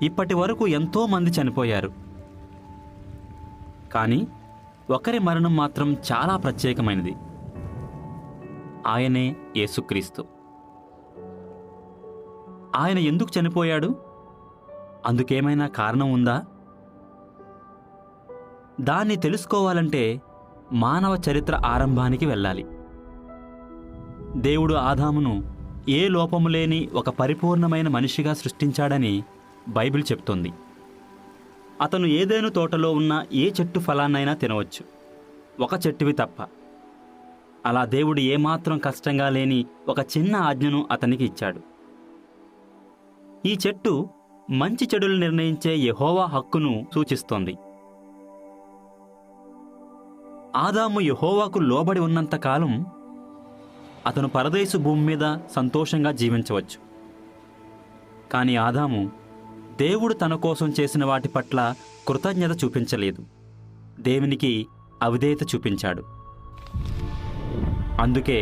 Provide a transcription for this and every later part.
ఇప్పటి వరకు ఎంతోమంది చనిపోయారు, కానీ ఒకరి మరణం మాత్రం చాలా ప్రత్యేకమైనది. ఆయనే యేసుక్రీస్తు. ఆయన ఎందుకు చనిపోయాడు? అందుకేమైనా కారణం ఉందా? దాన్ని తెలుసుకోవాలంటే మానవ చరిత్ర ఆరంభానికి వెళ్ళాలి. దేవుడు ఆదామును ఏ లోపము లేని ఒక పరిపూర్ణమైన మనిషిగా సృష్టించాడని బైబిల్ చెప్తోంది. అతను ఏదైనా తోటలో ఉన్న ఏ చెట్టు ఫలాన్నైనా తినవచ్చు, ఒక చెట్టువి తప్ప. అలా దేవుడు ఏమాత్రం కష్టంగా లేని ఒక చిన్న ఆజ్ఞను అతనికి ఇచ్చాడు. ఈ చెట్టు మంచి చెడులు నిర్ణయించే యెహోవా హక్కును సూచిస్తోంది. ఆదాము యెహోవాకు లోబడి ఉన్నంతకాలం అతను పరదేశు భూమి మీద సంతోషంగా జీవించవచ్చు. కానీ ఆదాము దేవుడు తన కోసం చేసిన వాటి పట్ల కృతజ్ఞత చూపించలేదు, దేవునికి అవిధేయత చూపించాడు. అందుకే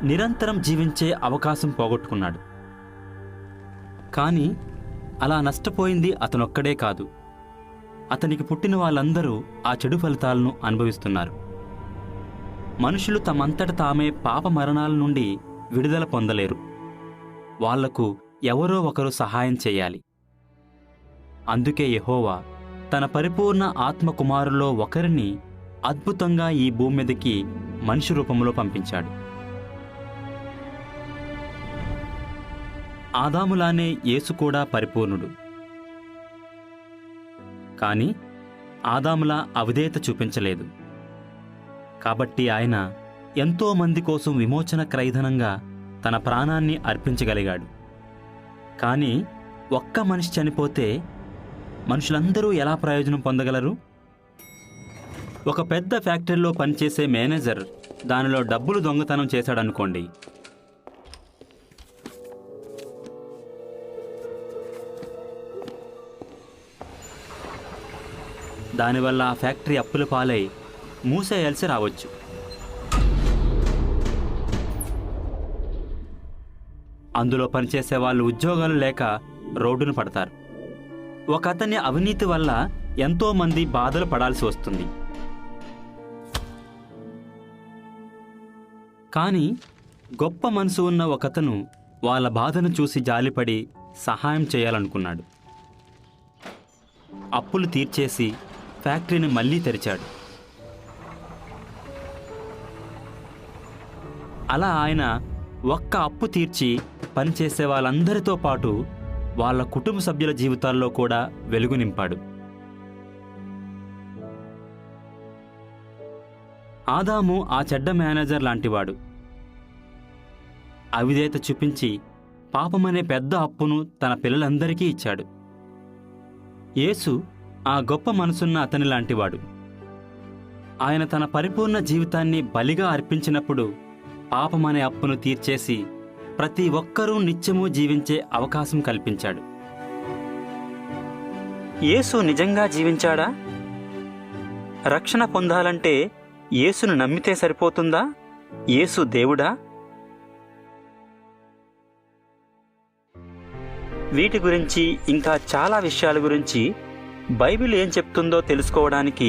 నిరంతరం జీవించే అవకాశం పోగొట్టుకున్నాడు. కానీ అలా నష్టపోయింది అతనొక్కడే కాదు, అతనికి పుట్టిన వాళ్ళందరూ ఆ చెడు ఫలితాలను అనుభవిస్తున్నారు. మనుషులు తమంతట తామే పాప మరణాల నుండి విడుదల పొందలేరు. వాళ్లకు ఎవరో ఒకరు సహాయం చేయాలి. అందుకే యెహోవా తన పరిపూర్ణ ఆత్మకుమారుల్లో ఒకరిని అద్భుతంగా ఈ భూమి మీదకి మనిషి రూపంలో పంపించాడు. ఆదాములానే యేసు కూడా పరిపూర్ణుడు. కానీ ఆదాములా అవిధేయత చూపించలేదు. కాబట్టి ఆయన ఎంతో మంది కోసం విమోచన క్రయధనంగా తన ప్రాణాన్ని అర్పించగలిగాడు. కానీ ఒక్క మనిషి చనిపోతే మనుషులందరూ ఎలా ప్రయోజనం పొందగలరు? ఒక పెద్ద ఫ్యాక్టరీలో పనిచేసే మేనేజర్ దానిలో డబ్బులు దొంగతనం చేశాడనుకోండి. దానివల్ల ఆ ఫ్యాక్టరీ అప్పుల పాలై మూసేయాల్సి రావచ్చు. అందులో పనిచేసే వాళ్ళు ఉద్యోగాలు లేక రోడ్డున పడతారు. ఒక అతని అవినీతి వల్ల ఎంతోమంది బాధలు పడాల్సి వస్తుంది. కానీ గొప్ప మనసు ఉన్న ఒకతను వాళ్ళ బాధను చూసి జాలిపడి సహాయం చేయాలనుకున్నాడు. అప్పులు తీర్చేసి ఫ్యాక్టరీని మళ్లీ తెరిచాడు. అలా ఆయన ఒక్క అప్పు తీర్చి పనిచేసే వాళ్ళందరితో పాటు వాళ్ళ కుటుంబ సభ్యుల జీవితాల్లో కూడా వెలుగు నింపాడు. ఆదాము ఆ చెడ్డ మేనేజర్ లాంటివాడు. అవిధేయత చూపించి పాపమనే పెద్ద అప్పును తన పిల్లలందరికీ ఇచ్చాడు. యేసు ఆ గొప్ప మనసున్న అతని లాంటివాడు. ఆయన తన పరిపూర్ణ జీవితాన్ని బలిగా అర్పించినప్పుడు పాపమనే అప్పును తీర్చేసి ప్రతి ఒక్కరూ నిత్యము జీవించే అవకాశం కల్పించాడు. యేసు నిజంగా జీవించాడా? రక్షణ పొందాలంటే యేసును నమ్మితే సరిపోతుందా? యేసు దేవుడా? వీటి గురించి ఇంకా చాలా విషయాల గురించి బైబిల్ ఏం చెప్తుందో తెలుసుకోవడానికి